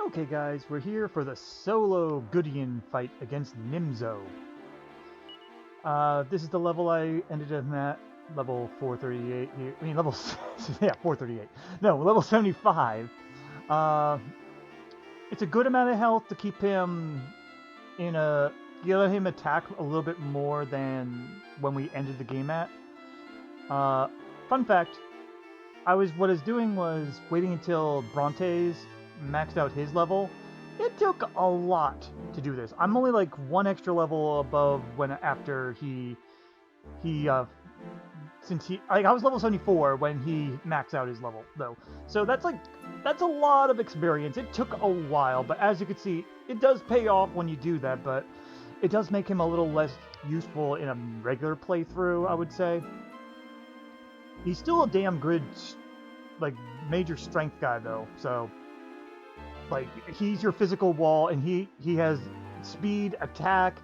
Okay guys, we're here for the solo Goodian fight against Nimzo. This is the level I ended up at, level 438 here. I mean, level, yeah, 438. No, level 75. It's a good amount of health to keep him in a... You let him attack a little bit more than when we ended the game at. Fun fact, what I was doing was waiting until Brontes maxed out his level. It took a lot to do this. I'm only like one extra level above after I was level 74 when he maxed out his level though. So that's a lot of experience. It took a while, but as you can see, it does pay off when you do that, but it does make him a little less useful in a regular playthrough, I would say. He's still a damn good, like, major strength guy though, so like, he's your physical wall, and he has speed, attack,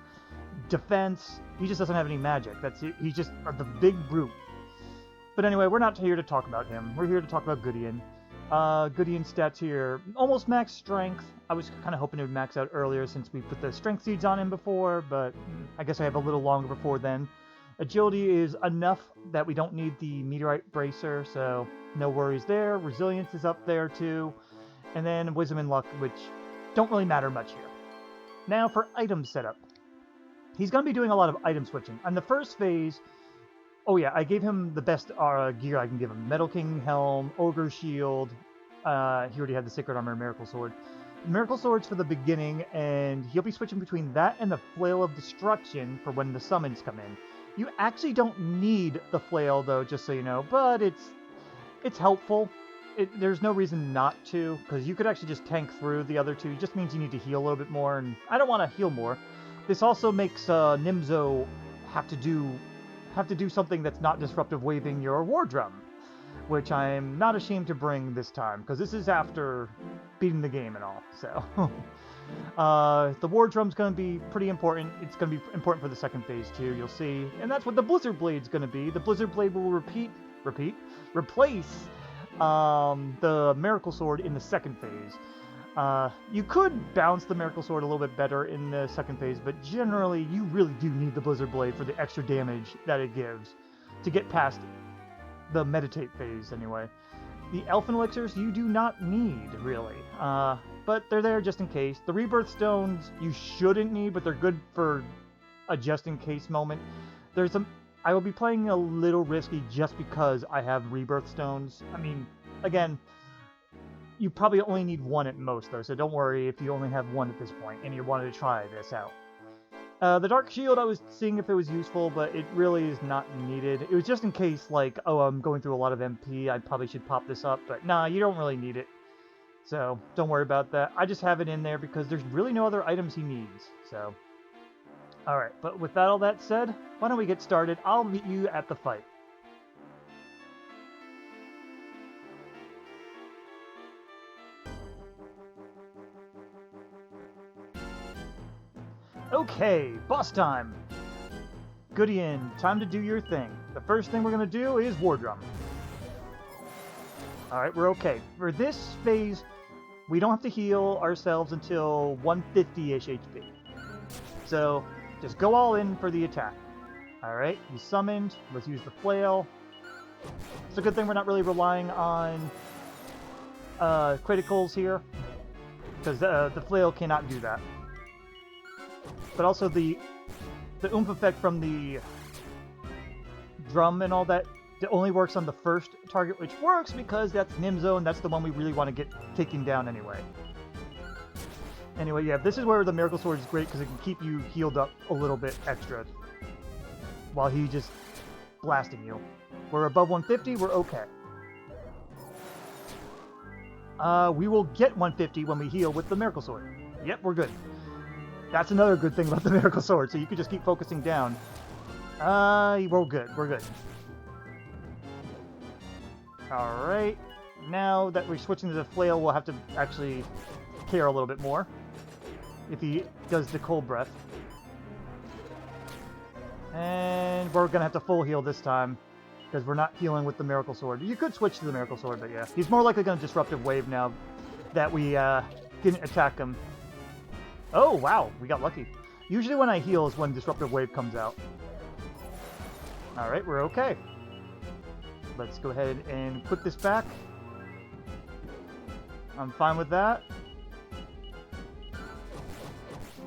defense. He just doesn't have any magic. That's it. He's just the big brute. But anyway, we're not here to talk about him. We're here to talk about Goodian. Goodian stats here, almost max strength. I was kind of hoping it would max out earlier since we put the strength seeds on him before, but I guess I have a little longer before then. Agility is enough that we don't need the meteorite bracer, so no worries there. Resilience is up there too. And then Wisdom and Luck, which don't really matter much here. Now for item setup. He's going to be doing a lot of item switching. On the first phase, oh yeah, I gave him the best gear I can give him. Metal King Helm, Ogre Shield, he already had the Sacred Armor Miracle Sword. Miracle Sword's for the beginning, and he'll be switching between that and the Flail of Destruction for when the summons come in. You actually don't need the Flail though, just so you know, but it's helpful. There's no reason not to, because you could actually just tank through the other two. It just means you need to heal a little bit more, and I don't want to heal more. This also makes Nimzo have to do something that's not disruptive waving your war drum, which I'm not ashamed to bring this time, because this is after beating the game and all. So the war drum's going to be pretty important. It's going to be important for the second phase too, you'll see, and that's what the Blizzard Blade's going to be. The Blizzard Blade will replace the Miracle Sword in the second phase. You could bounce the Miracle Sword a little bit better in the second phase, but generally you really do need the Blizzard Blade for the extra damage that it gives to get past the Meditate phase anyway. The Elfin Elixirs you do not need, really, but they're there just in case. The Rebirth Stones you shouldn't need, but they're good for a just-in-case moment. I will be playing a little risky just because I have Rebirth Stones. I mean, again, you probably only need one at most, though, so don't worry if you only have one at this point and you wanted to try this out. The Dark Shield, I was seeing if it was useful, but it really is not needed. It was just in case, like, oh, I'm going through a lot of MP, I probably should pop this up, but nah, you don't really need it. So, don't worry about that. I just have it in there because there's really no other items he needs, so... Alright, but with all that said, why don't we get started? I'll meet you at the fight. Okay, boss time! Goodian, time to do your thing. The first thing we're going to do is War Drum. Alright, we're okay. For this phase, we don't have to heal ourselves until 150-ish HP. So... just go all in for the attack. Alright, he's summoned. Let's use the flail. It's a good thing we're not really relying on criticals here, because the flail cannot do that. But also the oomph effect from the drum and all that, it only works on the first target, which works because that's Nimzo, and that's the one we really want to get taken down anyway. Anyway, yeah, this is where the Miracle Sword is great, because it can keep you healed up a little bit extra while he's just blasting you. We're above 150, we're okay. We will get 150 when we heal with the Miracle Sword. Yep, we're good. That's another good thing about the Miracle Sword, so you can just keep focusing down. We're good, we're good. Alright, now that we're switching to the flail, we'll have to actually care a little bit more if he does the cold breath. And we're gonna have to full heal this time because we're not healing with the Miracle Sword. You could switch to the Miracle Sword, but yeah, he's more likely gonna disruptive wave now that we didn't attack him. Oh, wow, we got lucky. Usually when I heal is when Disruptive Wave comes out. Alright, we're okay. Let's go ahead and put this back. I'm fine with that.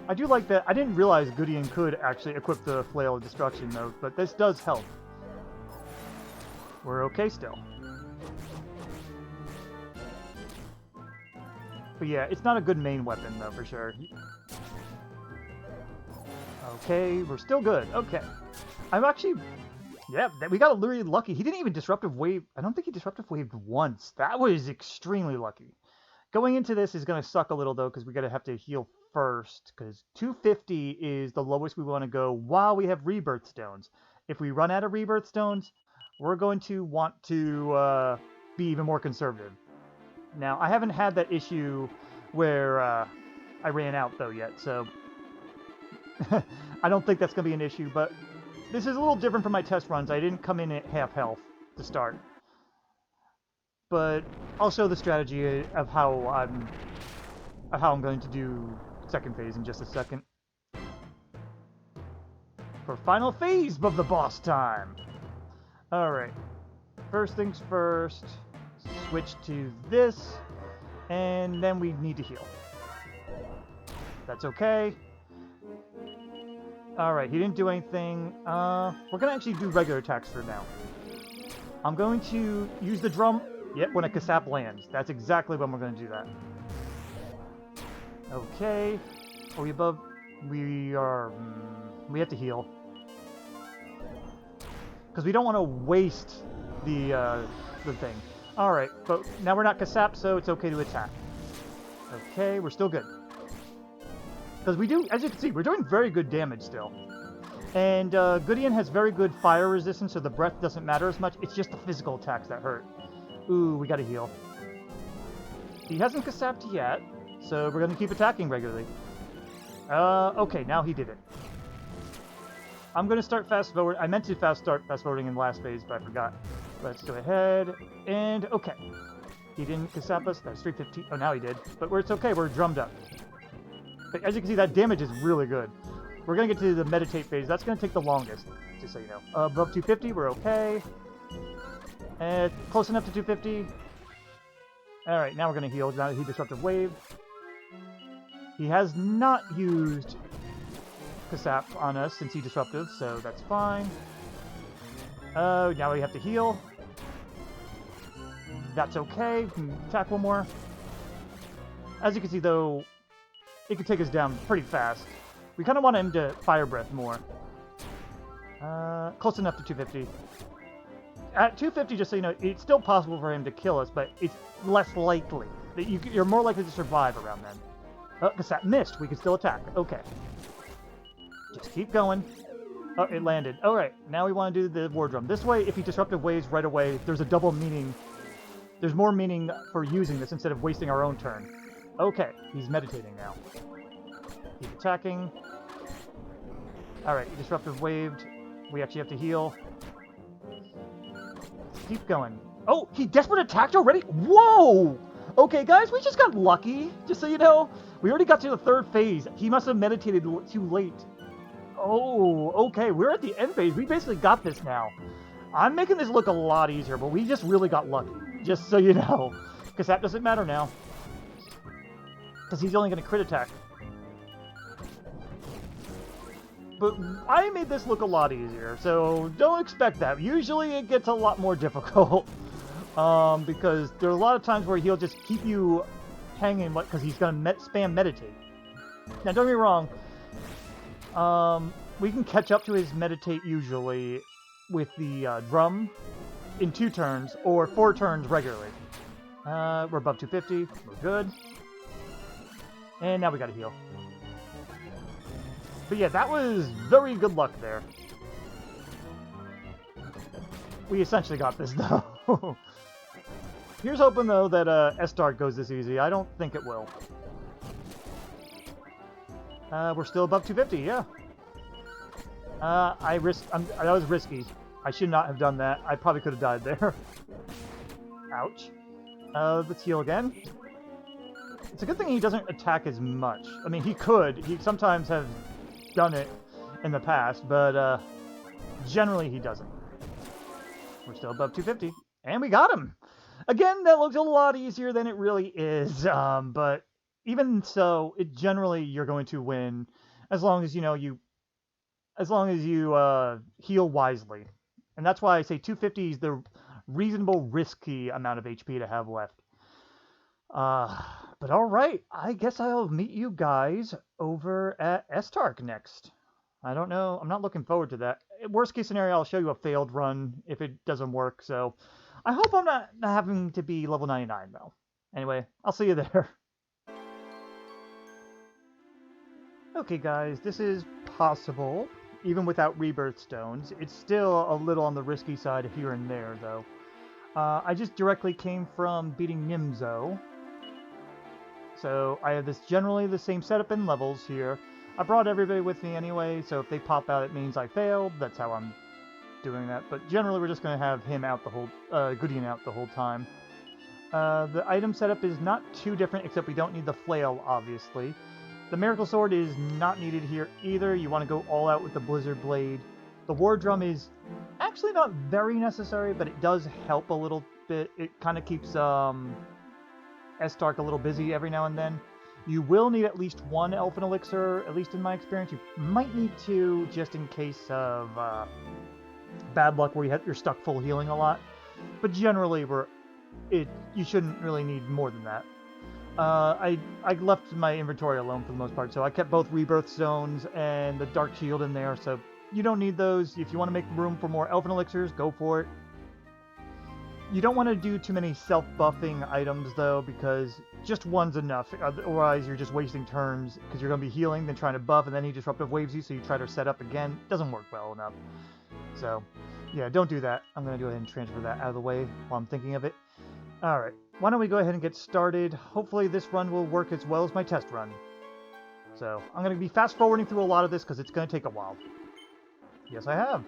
I do like that. I didn't realize Goodian could actually equip the Flail of Destruction, though, but this does help. We're okay still. But yeah, it's not a good main weapon, though, for sure. Okay, we're still good. Okay. I'm actually... Yeah, we got really lucky. He didn't even Disruptive Wave... I don't think he Disruptive Waved once. That was extremely lucky. Going into this is going to suck a little, though, because we got to have to heal first, because 250 is the lowest we want to go while we have Rebirth Stones. If we run out of Rebirth Stones, we're going to want to be even more conservative. Now, I haven't had that issue where I ran out, though, yet, so I don't think that's going to be an issue, but this is a little different from my test runs. I didn't come in at half health to start. But I'll show the strategy of how I'm going to do second phase in just a second. For final phase of the boss time. Alright. First things first. Switch to this. And then we need to heal. That's okay. Alright, he didn't do anything. We're going to actually do regular attacks for now. I'm going to use the drum. Yep, when a Kasap lands. That's exactly when we're going to do that. Okay. Are we above? We are... we have to heal. Because we don't want to waste the thing. Alright, but now we're not Kasap, so it's okay to attack. Okay, we're still good. Because we do, as you can see, we're doing very good damage still. And Goodian has very good fire resistance, so the breath doesn't matter as much. It's just the physical attacks that hurt. Ooh, we gotta heal. He hasn't Kasapped yet, so we're gonna keep attacking regularly. Okay, now he did it. I'm gonna start fast forward. I meant to start fast forwarding in the last phase, but I forgot. Let's go ahead, and okay. He didn't Kasap us, that's 315. Oh, now he did. But it's okay, we're drummed up. But as you can see, that damage is really good. We're gonna get to the meditate phase. That's gonna take the longest, just so you know. Above 250, we're okay. And close enough to 250. Alright, now we're going to heal. Now he Disruptive Wave. He has not used Kasap on us since he Disruptive, so that's fine. Oh, now we have to heal. That's okay. We can attack one more. As you can see, though, it can take us down pretty fast. We kind of want him to Fire Breath more. Close enough to 250. At 250, just so you know, it's still possible for him to kill us, but it's less likely. You're more likely to survive around then. Oh, Kasap missed. We can still attack. Okay. Just keep going. Oh, it landed. Alright, now we want to do the War Drum. This way, if he Disruptive Waves right away, there's a double meaning. There's more meaning for using this instead of wasting our own turn. Okay, he's meditating now. Keep attacking. Alright, he Disruptive Waved. We actually have to heal. Keep going. Oh, he Desperate attacked already? Whoa! Okay, guys, we just got lucky. Just so you know, we already got to the third phase. He must have meditated too late. Oh, okay, we're at the end phase. We basically got this now. I'm making this look a lot easier, but we just really got lucky. Just so you know. Because that doesn't matter now. Because he's only going to crit attack. But I made this look a lot easier, so don't expect that. Usually it gets a lot more difficult. Because there are a lot of times where he'll just keep you hanging because he's going to spam meditate. Now, don't get me wrong. We can catch up to his meditate usually with the drum in 2 turns or 4 turns regularly. We're above 250. We're good. And now we got to heal. But yeah, that was very good luck there. We essentially got this, though. Here's hoping, though, that Estark goes this easy. I don't think it will. We're still above 250, yeah. That was risky. I should not have done that. I probably could have died there. Ouch. Let's heal again. It's a good thing he doesn't attack as much. I mean, he could. He sometimes has done it in the past, but generally he doesn't. We're still above 250. And we got him! Again, that looks a lot easier than it really is, but even so, generally you're going to win as long as, you heal wisely. And that's why I say 250 is the reasonable, risky amount of HP to have left. But alright, I guess I'll meet you guys over at Estark next. I don't know, I'm not looking forward to that. Worst case scenario, I'll show you a failed run if it doesn't work, so I hope I'm not having to be level 99, though. Anyway, I'll see you there. Okay, guys, this is possible, even without rebirth stones. It's still a little on the risky side here and there, though. I just directly came from beating Nimzo, so I have generally the same setup and levels here. I brought everybody with me anyway, so if they pop out, it means I failed. That's how I'm doing that. But generally, we're just going to have him out the whole, Goodian out the whole time. The item setup is not too different, except we don't need the flail, obviously. The miracle sword is not needed here either. You want to go all out with the blizzard blade. The war drum is actually not very necessary, but it does help a little bit. It kind of keeps Estark a little busy every now and then. You will need at least one elfin elixir, at least in my experience. You might need two, just in case of bad luck where you're stuck full healing a lot. But generally, you shouldn't really need more than that. I left my inventory alone for the most part, so I kept both rebirth zones and the dark shield in there, so you don't need those. If you want to make room for more elfin elixirs, go for it. You don't want to do too many self-buffing items, though, because just one's enough. Otherwise, you're just wasting turns, because you're going to be healing, then trying to buff, and then he disruptive waves you, so you try to set up again. It doesn't work well enough. So, yeah, don't do that. I'm going to go ahead and transfer that out of the way while I'm thinking of it. Alright, why don't we go ahead and get started. Hopefully this run will work as well as my test run. So, I'm going to be fast-forwarding through a lot of this, because it's going to take a while. Yes, I have.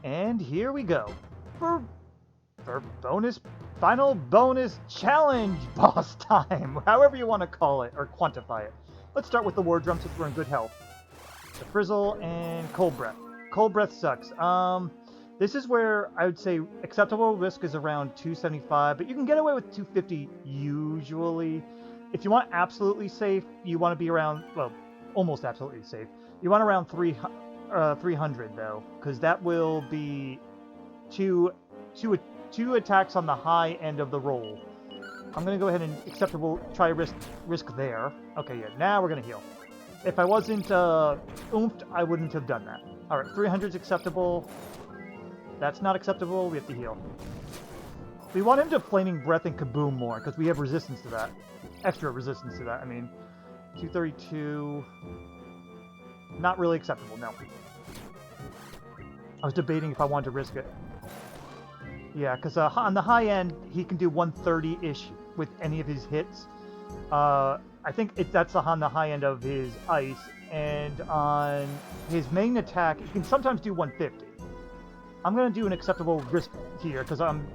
And here we go. For final bonus challenge boss time, however you want to call it, or quantify it. Let's start with the war drum since we're in good health. The frizzle and cold breath. Cold breath sucks. This is where I would say acceptable risk is around 275, but you can get away with 250 usually. If you want absolutely safe, you want to be around, well, almost absolutely safe. You want around 300 though, because that will be two attacks on the high end of the roll. I'm going to go ahead and try risk there. Okay, yeah, now we're going to heal. If I wasn't oomphed, I wouldn't have done that. Alright, 300 is acceptable. That's not acceptable, we have to heal. We want him to Flaming Breath and Kaboom more, because we have resistance to that. Extra resistance to that, I mean. 232... Not really acceptable, no. I was debating if I wanted to risk it. Yeah, because on the high end, he can do 130-ish with any of his hits. I think that's on the high end of his ice, and on his main attack, he can sometimes do 150. I'm going to do an acceptable risk here, because I'm...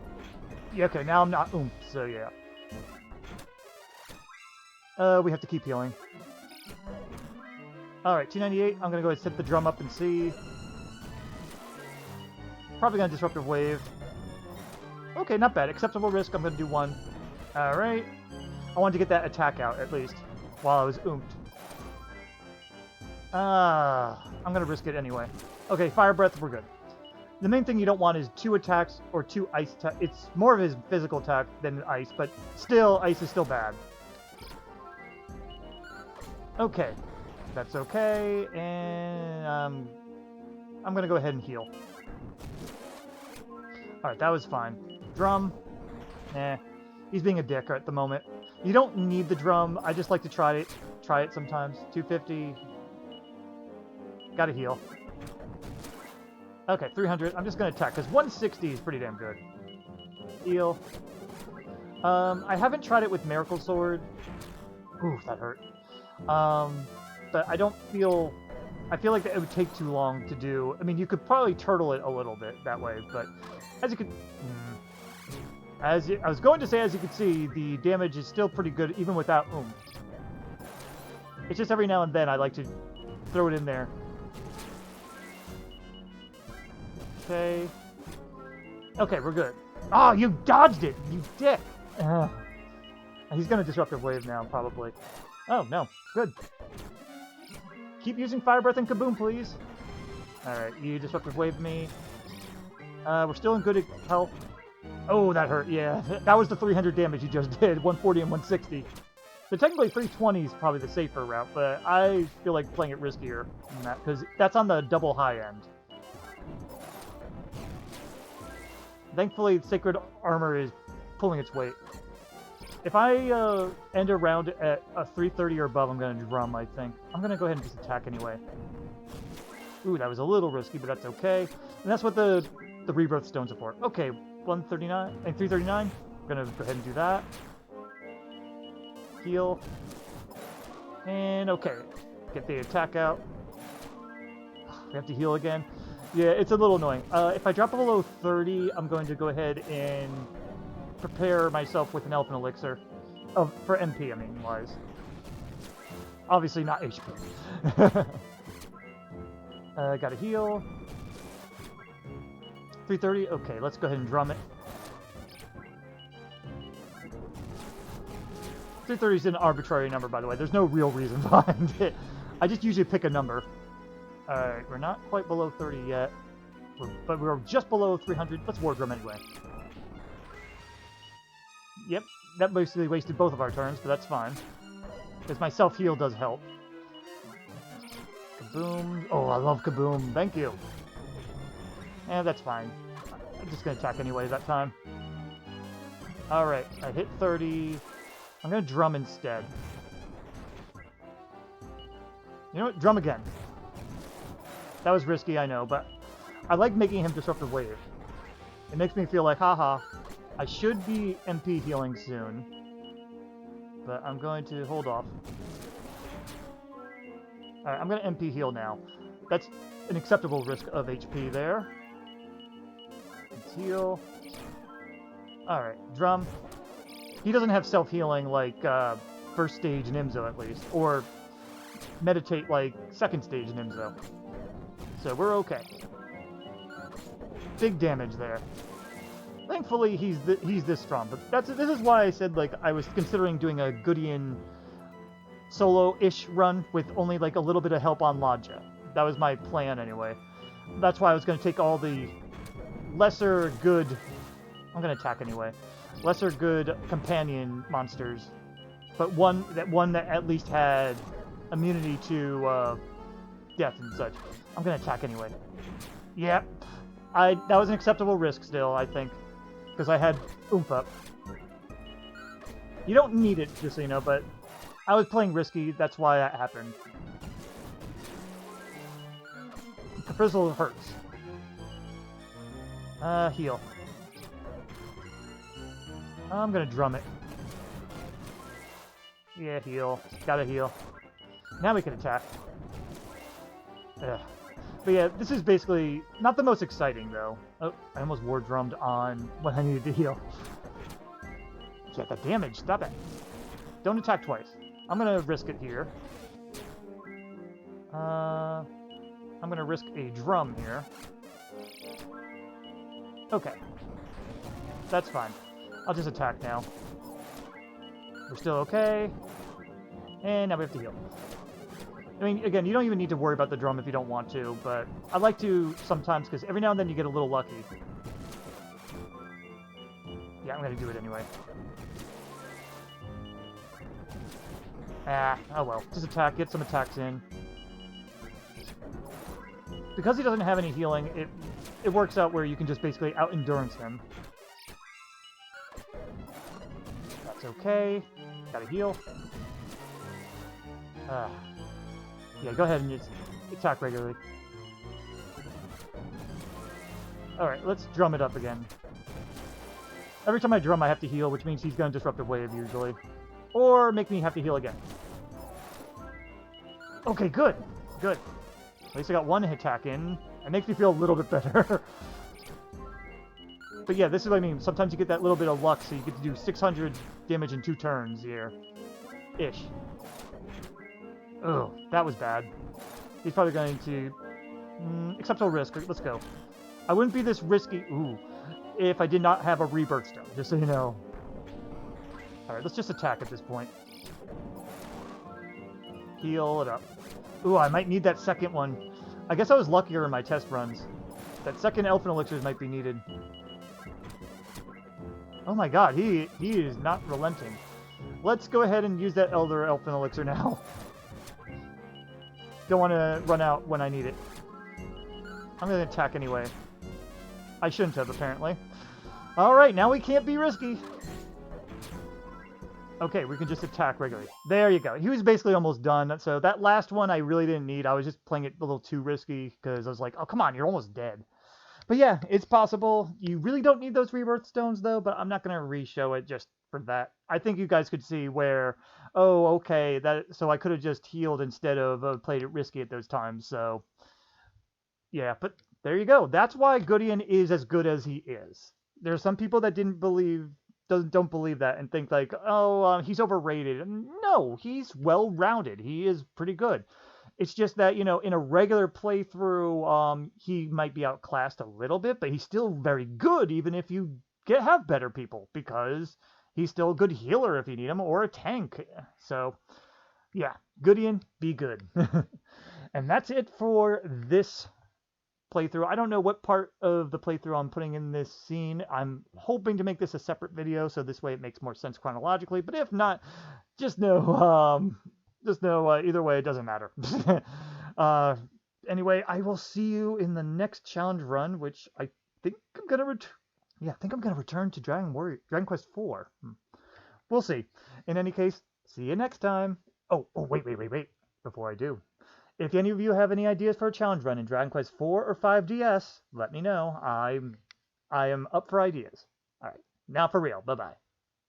Yeah, okay, now I'm not oomph, so yeah. We have to keep healing. Alright, 298, I'm going to go ahead and set the drum up and see. Probably going to disruptive wave. Okay, not bad. Acceptable risk, I'm going to do one. Alright. I wanted to get that attack out, at least, while I was oomphed. I'm going to risk it anyway. Okay, fire breath, we're good. The main thing you don't want is 2 attacks or 2 ice attacks. It's more of his physical attack than ice, but still, ice is still bad. Okay. That's okay, and I'm going to go ahead and heal. Alright, that was fine. Drum. He's being a dick at the moment. You don't need the drum. I just like to try it sometimes. 250. Gotta heal. Okay, 300. I'm just gonna attack, because 160 is pretty damn good. Heal. I haven't tried it with Miracle Sword. Ooh, that hurt. But I don't feel... I feel like it would take too long to do. I mean, you could probably turtle it a little bit that way, but as you could... I was going to say, as you can see, the damage is still pretty good even without oomph. It's just every now and then I like to throw it in there. Okay. Okay, we're good. Oh, you dodged it, you dick! He's gonna Disruptive Wave now, probably. Oh, no. Good. Keep using Fire Breath and Kaboom, please. Alright, you Disruptive Wave me. We're still in good health. Oh, that hurt, yeah. That was the 300 damage you just did, 140 and 160. So technically 320 is probably the safer route, but I feel like playing it riskier than that, because that's on the double high end. Thankfully, Sacred Armor is pulling its weight. If I end a round at a 330 or above, I'm going to drum, I think. I'm going to go ahead and just attack anyway. Ooh, that was a little risky, but that's okay. And that's what the Rebirth Stones are for. Okay, 139 and 339. I'm going to go ahead and do that. Heal. And okay. Get the attack out. We have to heal again. Yeah, it's a little annoying. If I drop below 30, I'm going to go ahead and prepare myself with an Elephant Elixir. For MP, I mean, wise. Obviously not HP. Gotta heal. 330? Okay, let's go ahead and drum it. 330 is an arbitrary number, by the way. There's no real reason behind it. I just usually pick a number. Alright, we're not quite below 30 yet. But we're just below 300. Let's War Drum anyway. Yep, that basically wasted both of our turns, but that's fine. Because my self-heal does help. Kaboom. Oh, I love Kaboom. Thank you. Yeah, that's fine. I'm just going to attack anyway that time. Alright, I hit 30. I'm going to drum instead. You know what? Drum again. That was risky, I know, but I like making him Disruptive Wave. It makes me feel like, haha, I should be MP healing soon. But I'm going to hold off. Alright, I'm going to MP heal now. That's an acceptable risk of HP there. Let's heal. Alright, drum. He doesn't have self-healing like first stage Nimzo, at least. Or meditate like second stage Nimzo. So we're okay. Big damage there. Thankfully, he's this strong. But this is why I said like I was considering doing a Goodian solo-ish run with only like a little bit of help on Ladja. That was my plan anyway. That's why I was going to take all the lesser good... I'm going to attack anyway. Lesser good companion monsters. But one that at least had immunity to death and such. I'm going to attack anyway. Yep. That was an acceptable risk still, I think. Because I had oomph up. You don't need it, just so you know, but I was playing risky, that's why that happened. The frizzle hurts. Heal. I'm gonna drum it. Yeah, heal. Gotta heal. Now we can attack. Ugh. But yeah, this is basically not the most exciting, though. Oh, I almost war drummed on when I needed to heal. Get that damage. Stop it. Don't attack twice. I'm gonna risk it here. I'm gonna risk a drum here. Okay. That's fine. I'll just attack now. We're still okay. And now we have to heal. I mean, again, you don't even need to worry about the drum if you don't want to, but I like to sometimes, because every now and then you get a little lucky. Yeah, I'm going to do it anyway. Oh well. Just attack, get some attacks in. Because he doesn't have any healing, it works out where you can just basically out-endurance him. That's okay. Gotta heal. Yeah, go ahead and just attack regularly. Alright, let's drum it up again. Every time I drum, I have to heal, which means he's going to Disruptive Wave, usually. Or make me have to heal again. Okay, good. Good. At least I got one attack in. It makes me feel a little bit better. But yeah, this is what I mean. Sometimes you get that little bit of luck, so you get to do 600 damage in 2 turns here. Ish. Oh, that was bad. He's probably going to... acceptable risk. Let's go. I wouldn't be this risky... Ooh. If I did not have a rebirth stone, just so you know. Alright, let's just attack at this point. Heal it up. Ooh, I might need that second one. I guess I was luckier in my test runs. That second elfin elixir might be needed. Oh my god, he is not relenting. Let's go ahead and use that elder elfin elixir now. Don't want to run out when I need it. I'm going to attack anyway. I shouldn't have, apparently. Alright, now we can't be risky. Okay, we can just attack regularly. There you go. He was basically almost done. So that last one I really didn't need. I was just playing it a little too risky because I was like, oh, come on, you're almost dead. But yeah, it's possible. You really don't need those rebirth stones, though, but I'm not going to re-show it just for that. I think you guys could see where, oh, okay, so I could have just healed instead of played it risky at those times. So, yeah, but there you go. That's why Goodian is as good as he is. There's some people that don't believe that and think like, oh, he's overrated. No, he's well-rounded. He is pretty good. It's just that, you know, in a regular playthrough, he might be outclassed a little bit, but he's still very good, even if you have better people, because he's still a good healer if you need him, or a tank. So, yeah, Goodian, be good. And that's it for this playthrough. I don't know what part of the playthrough I'm putting in this scene. I'm hoping to make this a separate video, so this way it makes more sense chronologically, but if not, just know, either way, it doesn't matter. Anyway, I will see you in the next challenge run, which I think I'm gonna return to Dragon Quest IV. We'll see. In any case, see you next time. Oh, wait. Before I do, if any of you have any ideas for a challenge run in Dragon Quest IV or 5DS, let me know. I am up for ideas. All right, now for real. Bye-bye.